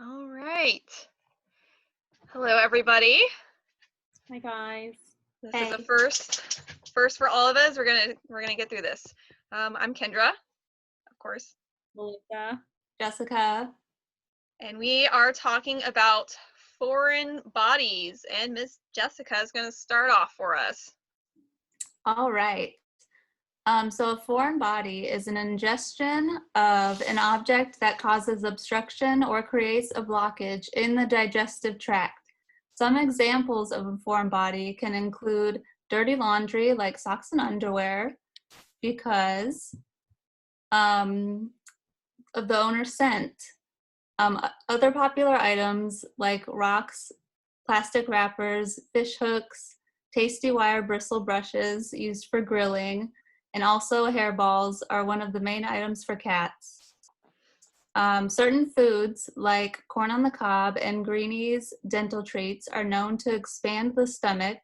All right. Hello, everybody. Hi guys. This is a first for all of us. We're gonna get through this. I'm Kendra, of course, Mellissa. Jessica. and we are talking about foreign bodies. And Miss Jessica is going to start off for us. All right. So a foreign body is an ingestion of an object that causes obstruction or creates a blockage in the digestive tract. Some examples of a foreign body can include dirty laundry like socks and underwear because of the owner's scent. Other popular items like rocks, plastic wrappers, fish hooks, tasty wire bristle brushes used for grilling, and also hairballs are one of the main items for cats. Certain foods like corn on the cob and Greenie's dental treats are known to expand the stomach,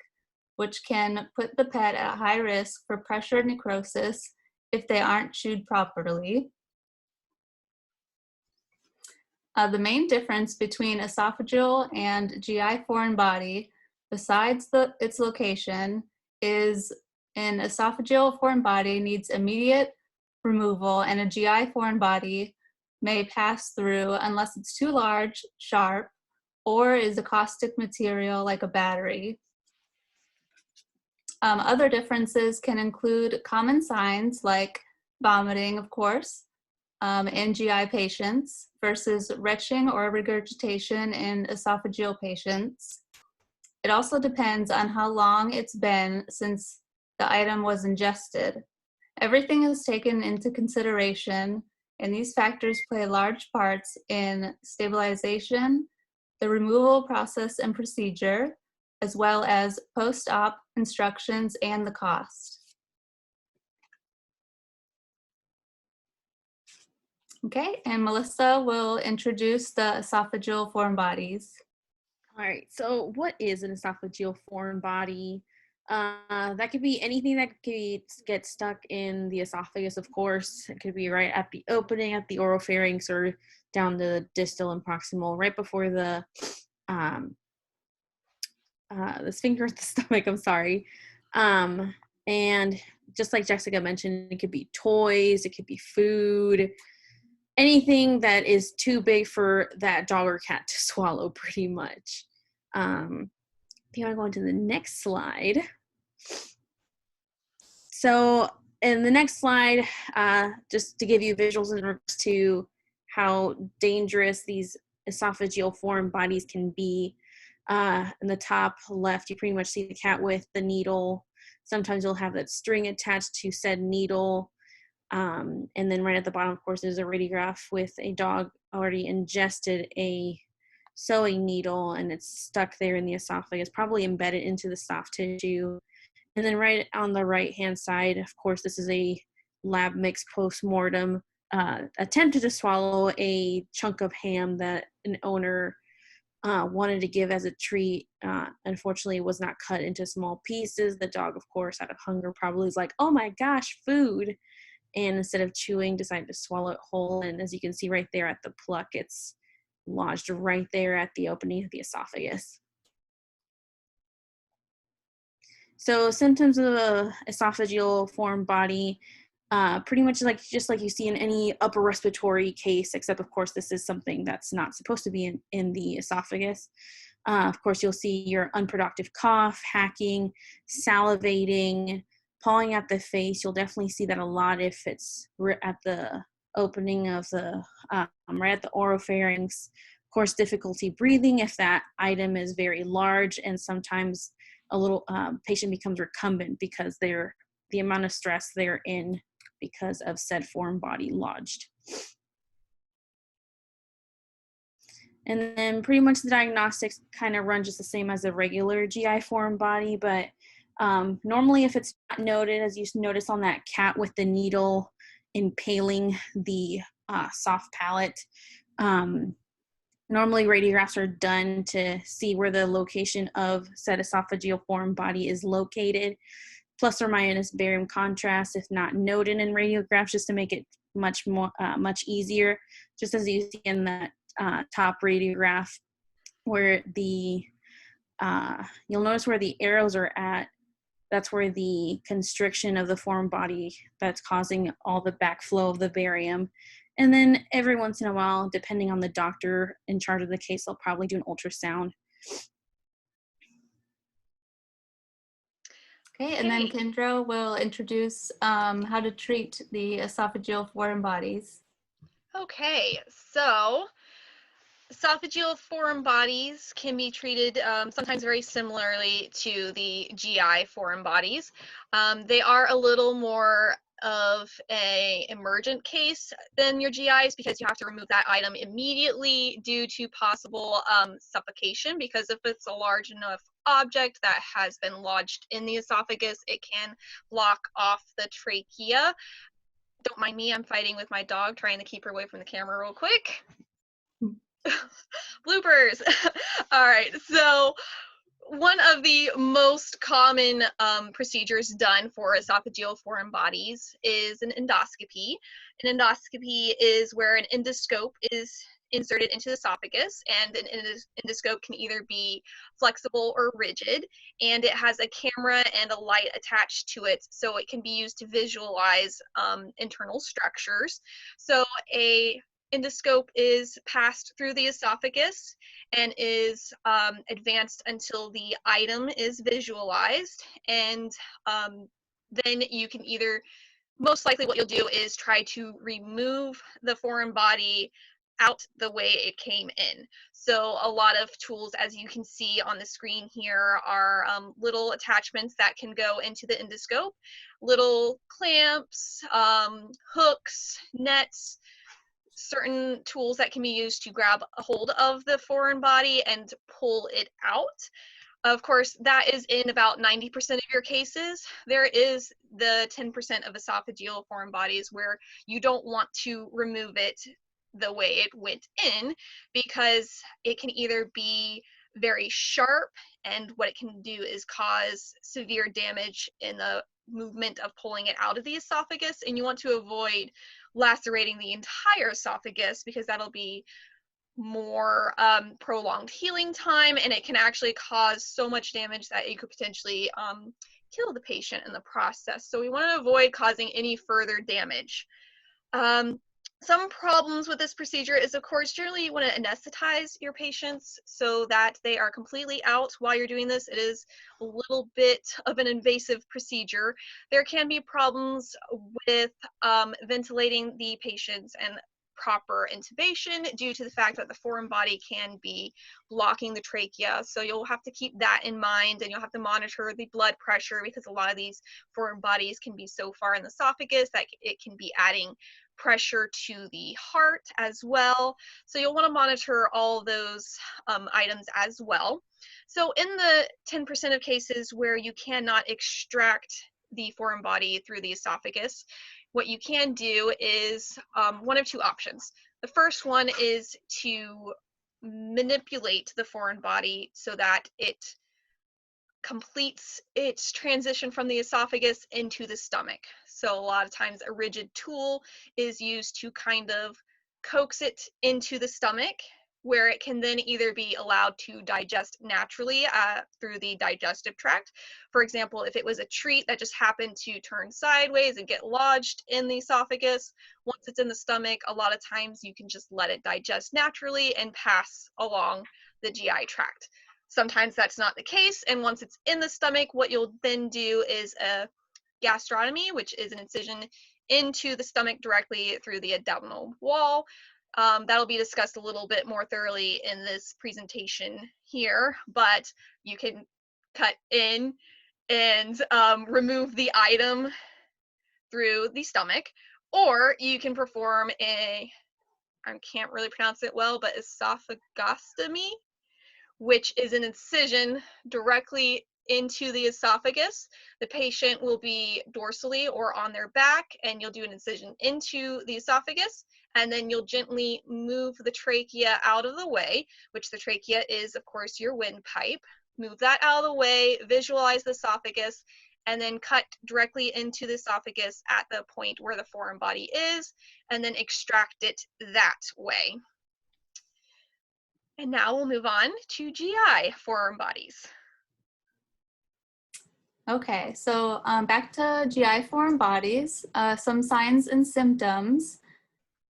which can put the pet at high risk for pressure necrosis if they aren't chewed properly. The main difference between esophageal and GI foreign body, besides its location, is an esophageal foreign body needs immediate removal, and a GI foreign body may pass through unless it's too large, sharp, or is a caustic material like a battery. Other differences can include common signs like vomiting, of course, in GI patients versus retching or regurgitation in esophageal patients. It also depends on how long it's been since the item was ingested. Everything is taken into consideration, and these factors play large parts in stabilization, the removal process and procedure, as well as post-op instructions and the cost. Okay, and Mellissa will introduce the esophageal foreign bodies. All right, so what is an esophageal foreign body? That could be anything that could get stuck in the esophagus, of course. It could be right at the opening, at the oropharynx, or down the distal and proximal, right before the sphincter of the stomach, I'm sorry. And just like Jessica mentioned, it could be toys, it could be food, anything that is too big for that dog or cat to swallow, pretty much. I think I'll go into the next slide. So in the next slide, just to give you visuals in regards to how dangerous these esophageal foreign bodies can be. In the top left, you pretty much see the cat with the needle. Sometimes you'll have that string attached to said needle. And then right at the bottom, of course, there's a radiograph with a dog already ingested a sewing needle, and it's stuck there in the esophagus, probably embedded into the soft tissue. And then right on the right-hand side, of course, this is a lab mix post-mortem, attempted to swallow a chunk of ham that an owner wanted to give as a treat. Unfortunately, it was not cut into small pieces. The dog, of course, out of hunger, probably is like, oh my gosh, food. And instead of chewing, decided to swallow it whole. And as you can see right there at the pluck, it's lodged right there at the opening of the esophagus. So symptoms of the esophageal foreign body, pretty much just like you see in any upper respiratory case, except of course this is something that's not supposed to be in the esophagus. Of course, you'll see your unproductive cough, hacking, salivating, pawing at the face. You'll definitely see that a lot if it's at the opening of the, right at the oropharynx. Of course, difficulty breathing if that item is very large, and sometimes a little patient becomes recumbent because the amount of stress they're in because of said foreign body lodged. And then pretty much the diagnostics kind of run just the same as a regular GI foreign body, but normally if it's not noted, as you notice on that cat with the needle impaling the soft palate, normally radiographs are done to see where the location of said esophageal foreign body is located, plus or minus barium contrast if not noted in radiographs, just to make it much easier. Just as you see in that top radiograph, where the you'll notice where the arrows are at, that's where the constriction of the foreign body that's causing all the backflow of the barium. And then every once in a while, depending on the doctor in charge of the case, they'll probably do an ultrasound. Okay, and then Kendra will introduce how to treat the esophageal foreign bodies. Okay, so esophageal foreign bodies can be treated sometimes very similarly to the GI foreign bodies. They are a little more of a emergent case than your GIs because you have to remove that item immediately due to possible suffocation, because if it's a large enough object that has been lodged in the esophagus, it can block off the trachea. Don't mind me, I'm fighting with my dog trying to keep her away from the camera real quick. Bloopers. All right, so one of the most common procedures done for esophageal foreign bodies is an endoscopy. An endoscopy is where an endoscope is inserted into the esophagus, and an endoscope can either be flexible or rigid, and it has a camera and a light attached to it, so it can be used to visualize internal structures. So a endoscope is passed through the esophagus and is advanced until the item is visualized, and then you can either, most likely what you'll do is try to remove the foreign body out the way it came in. So a lot of tools, as you can see on the screen here, are little attachments that can go into the endoscope, little clamps, hooks, nets, certain tools that can be used to grab a hold of the foreign body and pull it out. Of course, that is in about 90% of your cases. There is the 10% of esophageal foreign bodies where you don't want to remove it the way it went in, because it can either be very sharp, and what it can do is cause severe damage in the movement of pulling it out of the esophagus, and you want to avoid lacerating the entire esophagus because that'll be more prolonged healing time, and it can actually cause so much damage that it could potentially kill the patient in the process. So we want to avoid causing any further damage. Some problems with this procedure is, of course, generally you want to anesthetize your patients so that they are completely out while you're doing this. It is a little bit of an invasive procedure. There can be problems with ventilating the patients and proper intubation due to the fact that the foreign body can be blocking the trachea. So you'll have to keep that in mind, and you'll have to monitor the blood pressure, because a lot of these foreign bodies can be so far in the esophagus that it can be adding pressure to the heart as well. So you'll want to monitor all those items as well. So in the 10% of cases where you cannot extract the foreign body through the esophagus, what you can do is one of two options. The first one is to manipulate the foreign body so that it completes its transition from the esophagus into the stomach. So a lot of times a rigid tool is used to kind of coax it into the stomach, where it can then either be allowed to digest naturally through the digestive tract. For example, if it was a treat that just happened to turn sideways and get lodged in the esophagus, once it's in the stomach, a lot of times you can just let it digest naturally and pass along the GI tract. Sometimes that's not the case, and once it's in the stomach, what you'll then do is a gastrotomy, which is an incision into the stomach directly through the abdominal wall. That'll be discussed a little bit more thoroughly in this presentation here, but you can cut in and remove the item through the stomach, or you can perform I can't really pronounce it well, but esophagostomy, which is an incision directly into the esophagus. The patient will be dorsally or on their back, and you'll do an incision into the esophagus, and then you'll gently move the trachea out of the way, which the trachea is, of course, your windpipe. Move that out of the way, visualize the esophagus, and then cut directly into the esophagus at the point where the foreign body is, and then extract it that way. And now we'll move on to GI foreign bodies. Okay, so back to GI foreign bodies. Some signs and symptoms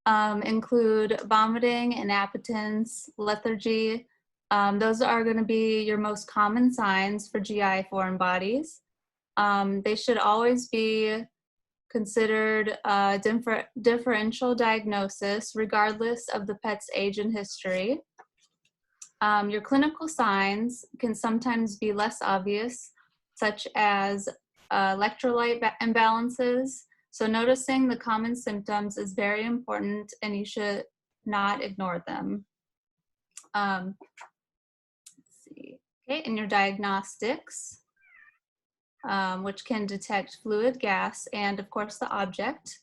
include vomiting, inappetence, lethargy. Those are going to be your most common signs for GI foreign bodies. They should always be considered differential diagnosis regardless of the pet's age and history. Your clinical signs can sometimes be less obvious, such as electrolyte imbalances. So noticing the common symptoms is very important and you should not ignore them. Let's see. Okay, and your diagnostics, which can detect fluid, gas, and of course the object.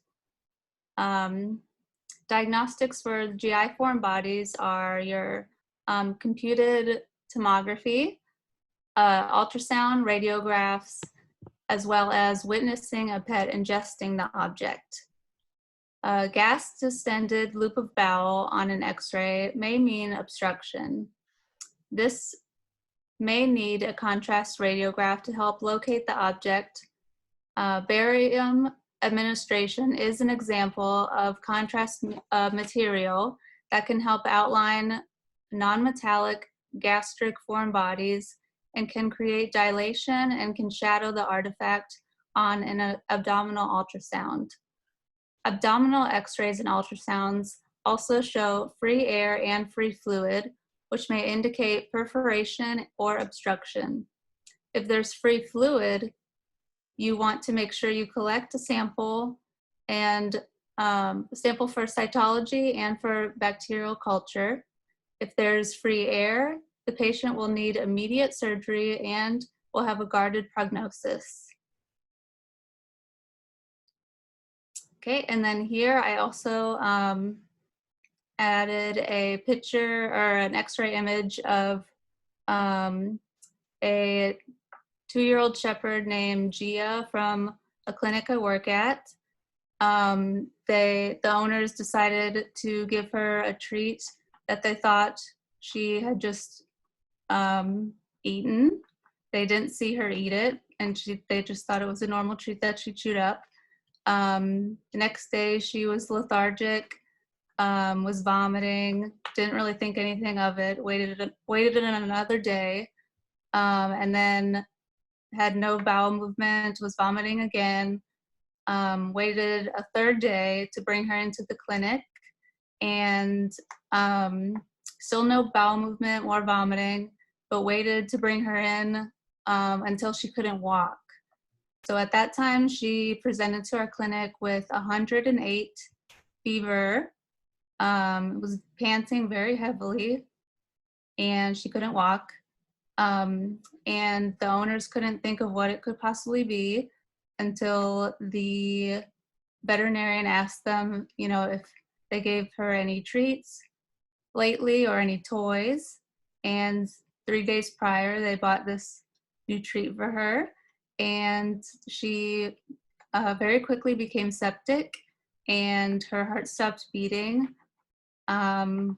Diagnostics for GI foreign bodies are your computed tomography, ultrasound, radiographs, as well as witnessing a pet ingesting the object. Gas distended loop of bowel on an x-ray may mean obstruction. This may need a contrast radiograph to help locate the object. Barium administration is an example of contrast material that can help outline non-metallic gastric foreign bodies and can create dilation and can shadow the artifact on an abdominal ultrasound. Abdominal x-rays and ultrasounds also show free air and free fluid, which may indicate perforation or obstruction. If there's free fluid, you want to make sure you collect a sample and sample for cytology and for bacterial culture. If there's free air, the patient will need immediate surgery and will have a guarded prognosis. Okay, and then here I also added a picture or an x-ray image of a 2-year-old shepherd named Gia from a clinic I work at. The owners decided to give her a treat that they thought she had just eaten. They didn't see her eat it, and they just thought it was a normal treat that she chewed up. The next day she was lethargic, was vomiting, didn't really think anything of it, waited another day, and then had no bowel movement, was vomiting again, waited a third day to bring her into the clinic, and still no bowel movement, more vomiting, but waited to bring her in until she couldn't walk. So at that time, she presented to our clinic with 108 fever, was panting very heavily, and she couldn't walk. And the owners couldn't think of what it could possibly be until the veterinarian asked them, you know, if they gave her any treats lately or any toys. And 3 days prior, they bought this new treat for her, and she very quickly became septic, and her heart stopped beating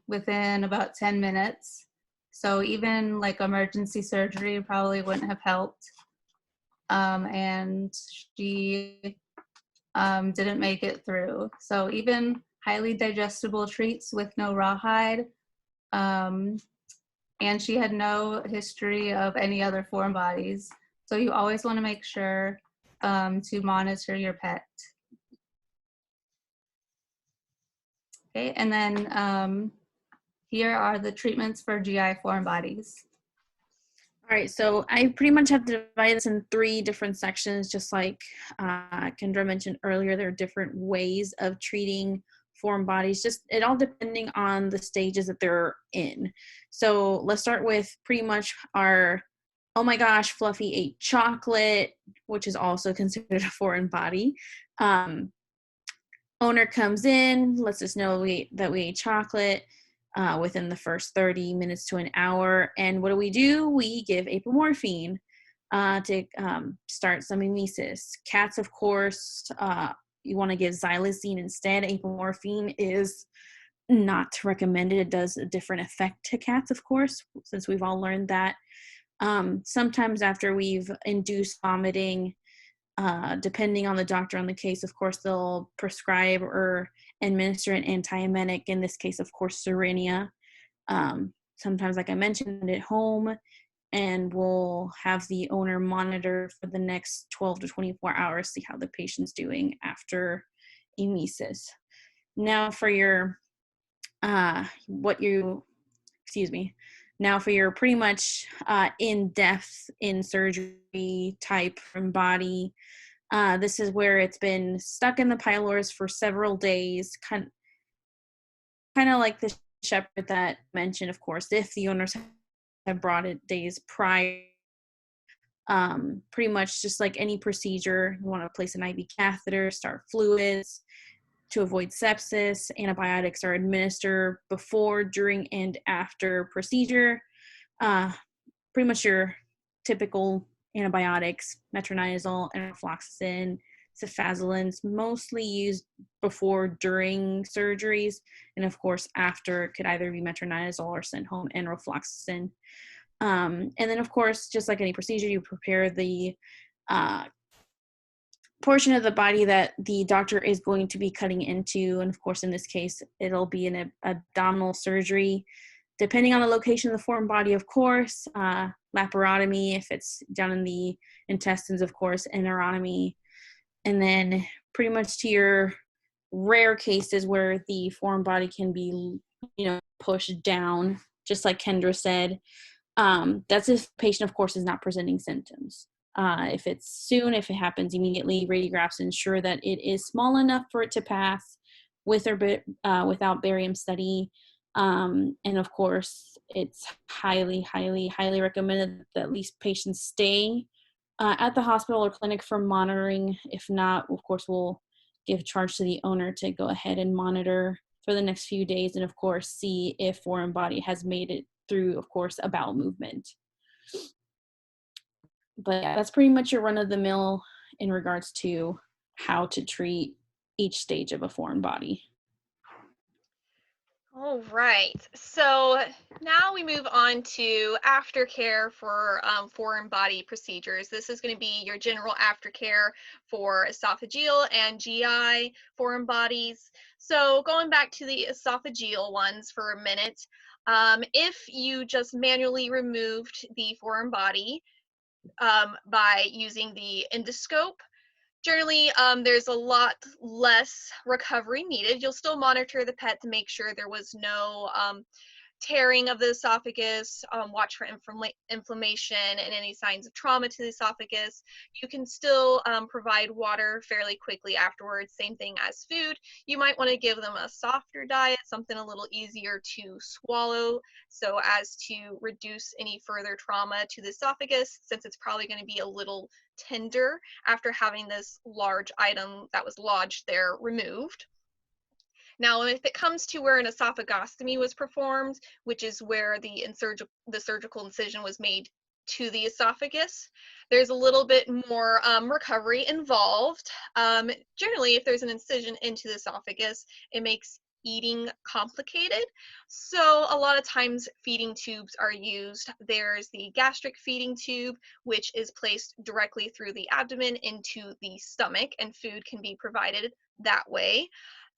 within about 10 minutes. So even like emergency surgery probably wouldn't have helped. And she didn't make it through. So even highly digestible treats with no rawhide, and she had no history of any other foreign bodies. So you always want to make sure to monitor your pet. Okay, and then here are the treatments for GI foreign bodies. All right, so I pretty much have to divide this in 3 different sections, just like Kendra mentioned earlier. There are different ways of treating foreign bodies, just it all depending on the stages that they're in. So let's start with pretty much our, oh my gosh, Fluffy ate chocolate, which is also considered a foreign body. Owner comes in, lets us know that we ate chocolate within the first 30 minutes to an hour. And what do? We give apomorphine to start some emesis. Cats, of course, you want to give xylazine instead. Apomorphine is not recommended. It does a different effect to cats, of course, since we've all learned that. Sometimes after we've induced vomiting, depending on the doctor on the case, of course, they'll prescribe or administer an antiemetic, in this case, of course, Cerenia. Sometimes, like I mentioned, at home, and we'll have the owner monitor for the next 12 to 24 hours, see how the patient's doing after emesis. Now for your, now for your pretty much in-depth in surgery type from body, this is where it's been stuck in the pylorus for several days, kind of like the shepherd that mentioned, of course, if the owners have brought it days prior. Pretty much just like any procedure, you want to place an IV catheter, start fluids to avoid sepsis. Antibiotics are administered before, during, and after procedure. Pretty much your typical antibiotics, metronidazole, enrofloxacin, cefazolins, mostly used before, during surgeries, and of course after it could either be metronidazole or sent home enrofloxacin. And then of course, just like any procedure, you prepare the portion of the body that the doctor is going to be cutting into, and of course in this case it'll be an abdominal surgery, depending on the location of the foreign body, of course. Laparotomy if it's down in the intestines, of course, enterotomy. And then pretty much to your rare cases where the foreign body can be, pushed down, just like Kendra said, that's if the patient, of course, is not presenting symptoms. If it happens immediately, radiographs ensure that it is small enough for it to pass with or without barium study. And of course, it's highly, highly, highly recommended that at least patients stay at the hospital or clinic for monitoring. If not, of course, we'll give charge to the owner to go ahead and monitor for the next few days, and of course, see if foreign body has made it through, of course, a bowel movement. But yeah, that's pretty much your run-of-the-mill in regards to how to treat each stage of a foreign body. All right, so now we move on to aftercare for foreign body procedures. This is going to be your general aftercare for esophageal and GI foreign bodies. So going back to the esophageal ones for a minute, if you just manually removed the foreign body by using the endoscope, generally, there's a lot less recovery needed. You'll still monitor the pet to make sure there was no tearing of the esophagus, watch for inflammation and any signs of trauma to the esophagus. You can still provide water fairly quickly afterwards, same thing as food. You might want to give them a softer diet, something a little easier to swallow, so as to reduce any further trauma to the esophagus, since it's probably going to be a little tender after having this large item that was lodged there removed. Now, if it comes to where an esophagostomy was performed, which is where the surgical incision was made to the esophagus, there's a little bit more recovery involved. Generally, if there's an incision into the esophagus, it makes eating complicated. So a lot of times feeding tubes are used. There's the gastric feeding tube, which is placed directly through the abdomen into the stomach, and food can be provided that way.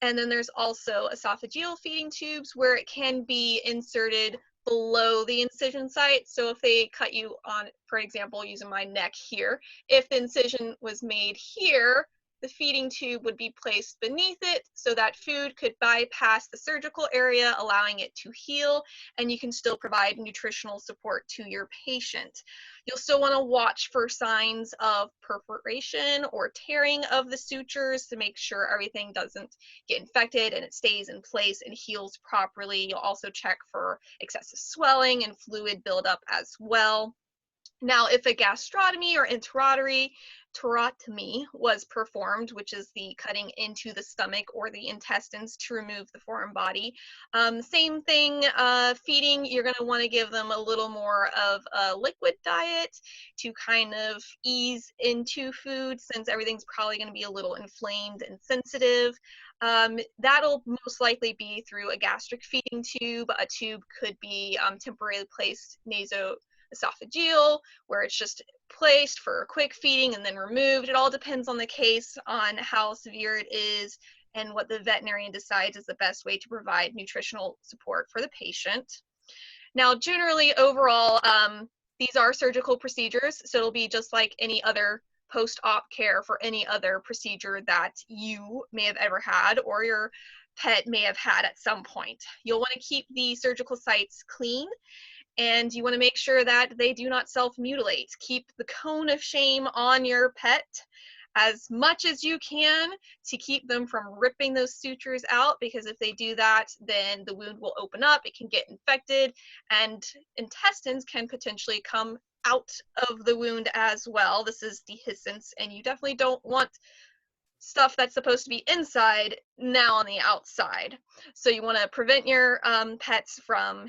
And then there's also esophageal feeding tubes where it can be inserted below the incision site. So if they cut you on, for example, using my neck here, if the incision was made here, the feeding tube would be placed beneath it so that food could bypass the surgical area, allowing it to heal, and you can still provide nutritional support to your patient. You'll still want to watch for signs of perforation or tearing of the sutures to make sure everything doesn't get infected and it stays in place and heals properly. You'll also check for excessive swelling and fluid buildup as well. Now, if a gastrotomy or enterotomy was performed, which is the cutting into the stomach or the intestines to remove the foreign body, same thing, feeding, you're going to want to give them a little more of a liquid diet to kind of ease into food, since everything's probably going to be a little inflamed and sensitive. That'll most likely be through a gastric feeding tube. A tube could be temporarily placed nasoesophageal, where it's just placed for quick feeding and then removed. It all depends on the case, on how severe it is, and what the veterinarian decides is the best way to provide nutritional support for the patient. Now, generally, overall, these are surgical procedures, so it'll be just like any other post-op care for any other procedure that you may have ever had or your pet may have had at some point. You'll want to keep the surgical sites clean, and you want to make sure that they do not self-mutilate. Keep the cone of shame on your pet as much as you can to keep them from ripping those sutures out, because if they do that, then the wound will open up, it can get infected, and intestines can potentially come out of the wound as well. This is dehiscence, and you definitely don't want stuff that's supposed to be inside now on the outside. So you want to prevent your pets from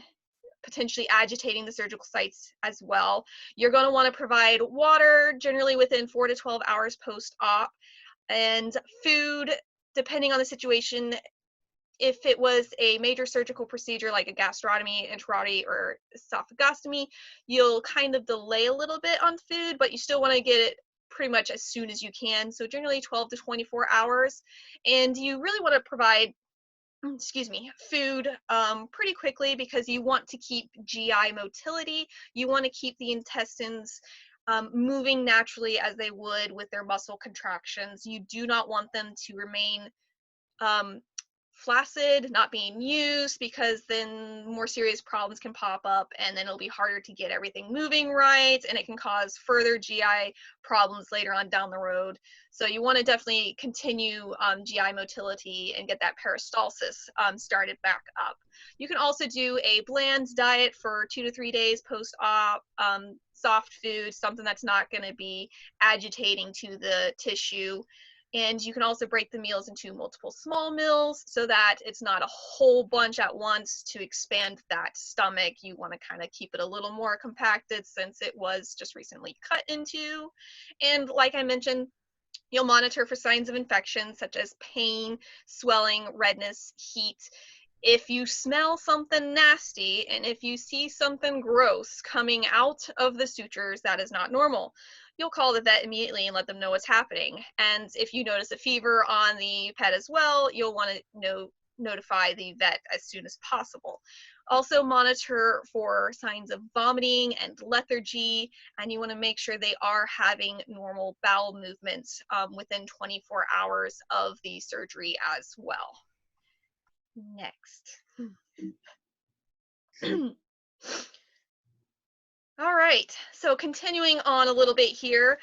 potentially agitating the surgical sites as well. You're going to want to provide water generally within 4 to 12 hours post-op, and food, depending on the situation. If it was a major surgical procedure like a gastrotomy, enterotomy, or esophagostomy, you'll kind of delay a little bit on food, but you still want to get it pretty much as soon as you can. So generally 12 to 24 hours. And you really want to provide food pretty quickly, because you want to keep GI motility. You want to keep the intestines moving naturally as they would with their muscle contractions. You do not want them to remain flaccid, not being used, because then more serious problems can pop up, and then it'll be harder to get everything moving right, and it can cause further GI problems later on down the road. So you want to definitely continue GI motility and get that peristalsis started back up. You can also do a bland diet for 2 to 3 days post-op, soft food, something that's not going to be agitating to the tissue. And you can also break the meals into multiple small meals so that it's not a whole bunch at once to expand that stomach. You want to kind of keep it a little more compacted since it was just recently cut into. And like I mentioned, you'll monitor for signs of infection such as pain, swelling, redness, heat. If you smell something nasty and if you see something gross coming out of the sutures, that is not normal. You'll call the vet immediately and let them know what's happening. And if you notice a fever on the pet as well, you'll want to notify the vet as soon as possible. Also monitor for signs of vomiting and lethargy, and you want to make sure they are having normal bowel movements within 24 hours of the surgery as well. Next. All right, so continuing on a little bit here,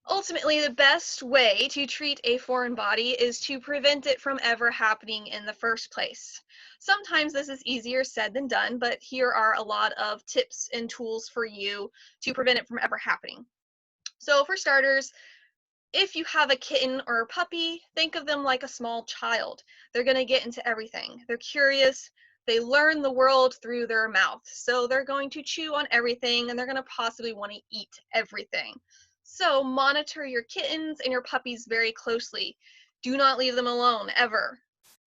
ultimately the best way to treat a foreign body is to prevent it from ever happening in the first place. Sometimes this is easier said than done, but here are a lot of tips and tools for you to prevent it from ever happening. So for starters, if you have a kitten or a puppy, think of them like a small child. They're going to get into everything. They're curious. They learn the world through their mouth. So they're going to chew on everything, and they're going to possibly want to eat everything. So monitor your kittens and your puppies very closely. Do not leave them alone, ever.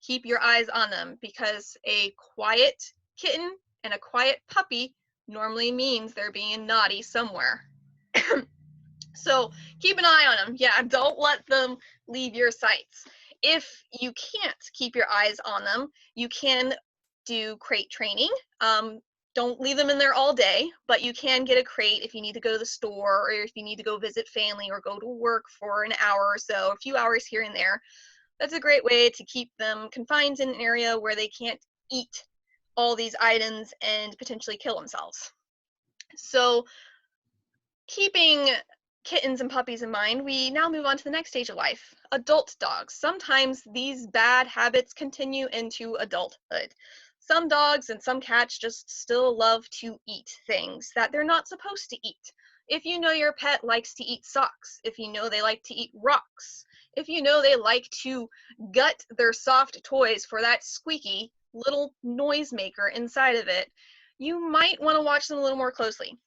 Keep your eyes on them, because a quiet kitten and a quiet puppy normally means they're being naughty somewhere. So keep an eye on them. Yeah, don't let them leave your sights. If you can't keep your eyes on them, you can do crate training. Don't leave them in there all day, but you can get a crate if you need to go to the store, or if you need to go visit family or go to work for an hour or so, a few hours here and there. That's a great way to keep them confined in an area where they can't eat all these items and potentially kill themselves. So keeping kittens and puppies in mind, we now move on to the next stage of life, adult dogs. Sometimes these bad habits continue into adulthood. Some dogs and some cats just still love to eat things that they're not supposed to eat. If you know your pet likes to eat socks, if you know they like to eat rocks, if you know they like to gut their soft toys for that squeaky little noise maker inside of it, you might want to watch them a little more closely.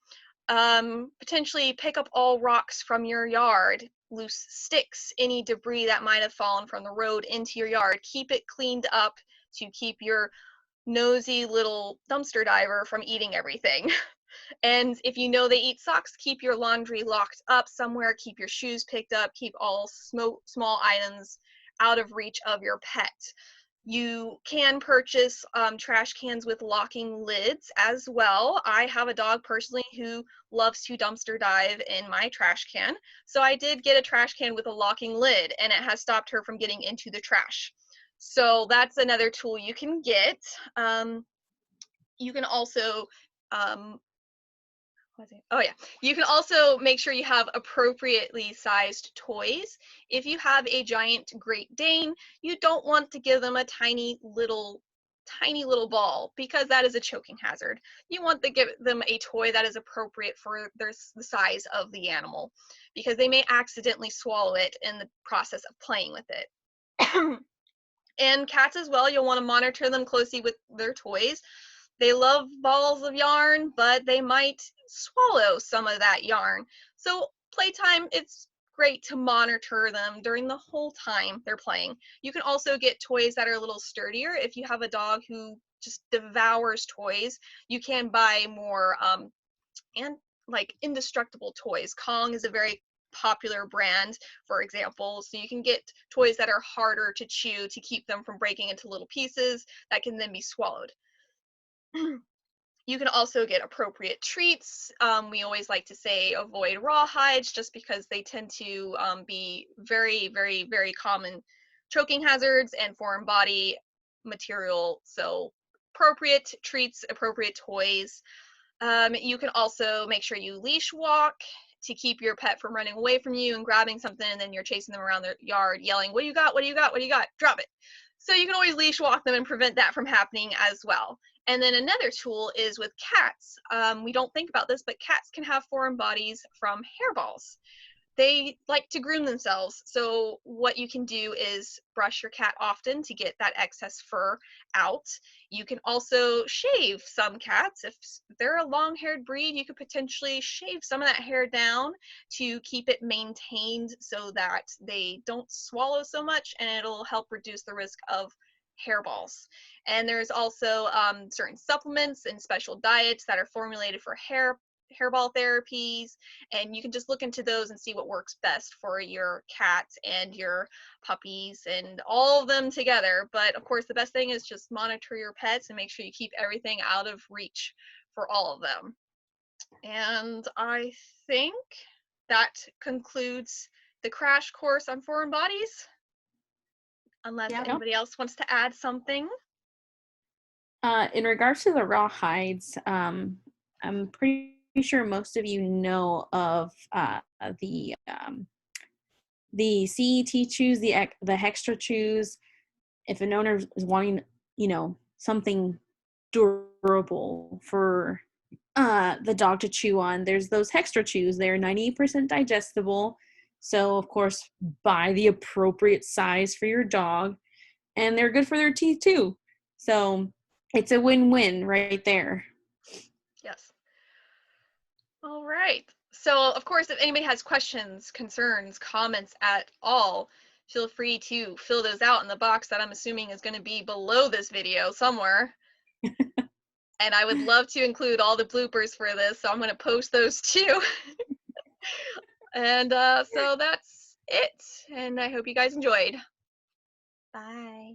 Potentially pick up all rocks from your yard loose sticks, any debris that might have fallen from the road into your yard. Keep it cleaned up to keep your nosy little dumpster diver from eating everything. And if you know they eat socks, keep your laundry locked up somewhere, keep your shoes picked up, keep all small items out of reach of your pet. You can purchase trash cans with locking lids as well. I have a dog personally who loves to dumpster dive in my trash can. So I did get a trash can with a locking lid, and it has stopped her from getting into the trash. So that's another tool you can get. You can also you can also make sure you have appropriately sized toys. If you have a giant Great Dane, you don't want to give them a tiny little ball, because that is a choking hazard. You want to give them a toy that is appropriate for the size of the animal, because they may accidentally swallow it in the process of playing with it. And cats as well, you'll want to monitor them closely with their toys. They love balls of yarn, but they might swallow some of that yarn. So playtime, it's great to monitor them during the whole time they're playing. You can also get toys that are a little sturdier. If you have a dog who just devours toys, you can buy more and like indestructible toys. Kong is a very popular brand, for example, so you can get toys that are harder to chew to keep them from breaking into little pieces that can then be swallowed. You can also get appropriate treats. We always like to say avoid rawhides, just because they tend to be very, very, very common choking hazards and foreign body material. So appropriate treats, appropriate toys. You can also make sure you leash walk to keep your pet from running away from you and grabbing something, and then you're chasing them around the yard yelling, "What do you got? What do you got? What do you got? Drop it." So you can always leash walk them and prevent that from happening as well. And then another tool is with cats. We don't think about this, but cats can have foreign bodies from hairballs. They like to groom themselves. So what you can do is brush your cat often to get that excess fur out. You can also shave some cats. If they're a long-haired breed, you could potentially shave some of that hair down to keep it maintained so that they don't swallow so much, and it'll help reduce the risk of hairballs. And there's also certain supplements and special diets that are formulated for hairball therapies, and you can just look into those and see what works best for your cat and your puppies and all of them together. But of course, the best thing is just monitor your pets and make sure you keep everything out of reach for all of them. And I think that concludes the crash course on foreign bodies, unless anybody else wants to add something. In regards to the raw hides, I'm pretty sure most of you know of the CET chews, the Hextra chews. If an owner is wanting, something durable for the dog to chew on, there's those Hextra chews. They're 98% digestible, so of course buy the appropriate size for your dog, and they're good for their teeth too. So it's a win-win right there. Yes. All right. So, of course, if anybody has questions, concerns, comments at all, feel free to fill those out in the box that I'm assuming is going to be below this video somewhere. And I would love to include all the bloopers for this, so I'm going to post those too. And so that's it. And I hope you guys enjoyed. Bye.